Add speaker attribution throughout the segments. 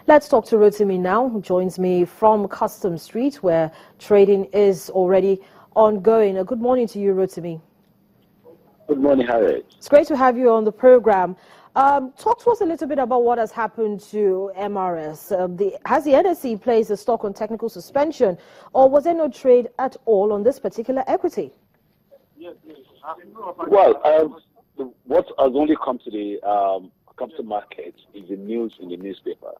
Speaker 1: Let's talk to Rotimi now, who joins me from Custom Street, where trading is already ongoing. Good morning to you, Rotimi.
Speaker 2: Good morning, Harriet.
Speaker 1: It's great to have you on the program. Talk to us a little bit about what has happened to MRS. Has the NSE placed the stock on technical suspension, or was there no trade at all on this particular equity?
Speaker 2: Well, what has only come to the market is the news in the newspaper,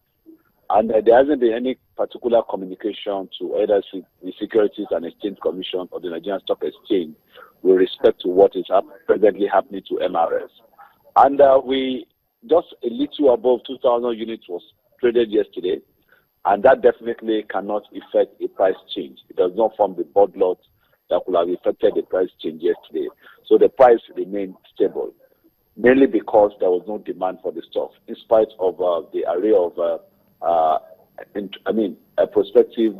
Speaker 2: and there hasn't been any particular communication to either the Securities and Exchange Commission or the Nigerian Stock Exchange with respect to what is presently happening to MRS. And we just a little above 2,000 units was traded yesterday, and that definitely cannot affect a price change. It does not form the board lot that could have affected the price change yesterday. So the price remained stable, mainly because there was no demand for the stock, in spite of the array of prospective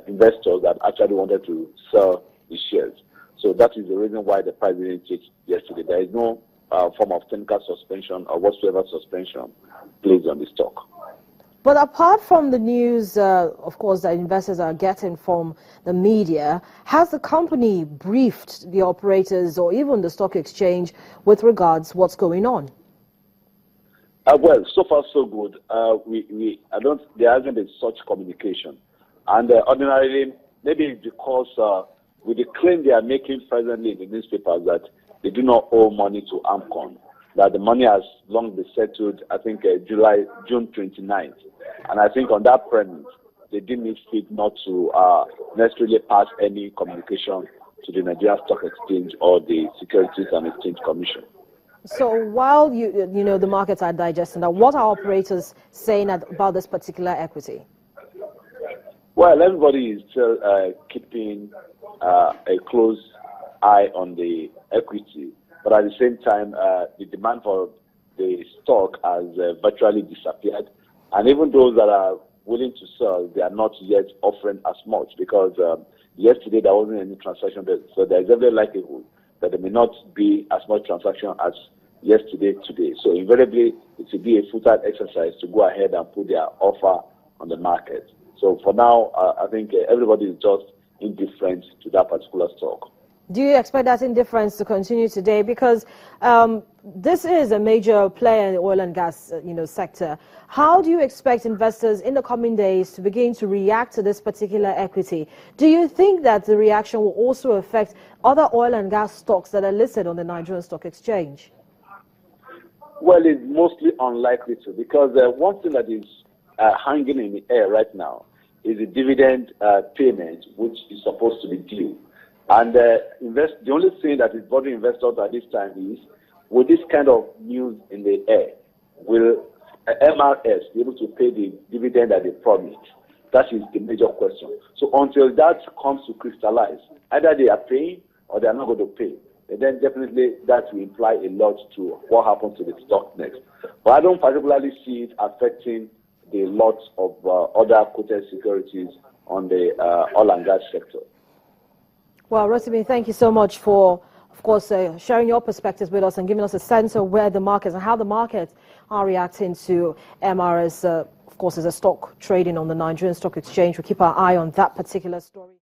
Speaker 2: investors that actually wanted to sell the shares. So that is the reason why the price didn't change yesterday. There is no form of technical suspension or whatsoever suspension placed on the stock.
Speaker 1: But apart from the news, of course, that investors are getting from the media, has the company briefed the operators or even the stock exchange with regards what's going on?
Speaker 2: Well, so far so good. There hasn't been such communication, and ordinarily maybe it's because with the claim they are making presently in the newspapers that they do not owe money to AMCON, that the money has long been settled, I think June 29th. And I think on that premise, they didn't need fit not to necessarily pass any communication to the Nigerian Stock Exchange or the Securities and Exchange Commission.
Speaker 1: So while the markets are digesting that, what are operators saying about this particular equity?
Speaker 2: Well, everybody is still keeping a close eye on the equity, but at the same time, the demand for the stock has virtually disappeared. And even those that are willing to sell, they are not yet offering as much because yesterday there wasn't any transaction there. So there is every likelihood that there may not be as much transaction as yesterday today. So invariably, it will be a futile exercise to go ahead and put their offer on the market. So for now, I think everybody is just indifferent to that particular stock.
Speaker 1: Do you expect that indifference to continue today? Because this is a major player in the oil and gas sector. How do you expect investors in the coming days to begin to react to this particular equity? Do you think that the reaction will also affect other oil and gas stocks that are listed on the Nigerian Stock Exchange?
Speaker 2: Well, it's mostly unlikely to, because one thing that is hanging in the air right now is the dividend payment, which is supposed to be due. And the only thing that is bothering investors at this time is, with this kind of news in the air, will MRS be able to pay the dividend that they promised? That is the major question. So until that comes to crystallize, either they are paying or they are not going to pay, and then definitely that will imply a lot to what happens to the stock next. But I don't particularly see it affecting the lots of other quoted securities on the oil and gas sector.
Speaker 1: Well, Rotimi, thank you so much for, of course, sharing your perspectives with us and giving us a sense of where the markets and how the markets are reacting to MRS, of course, as a stock trading on the Nigerian Stock Exchange. We'll keep our eye on that particular story.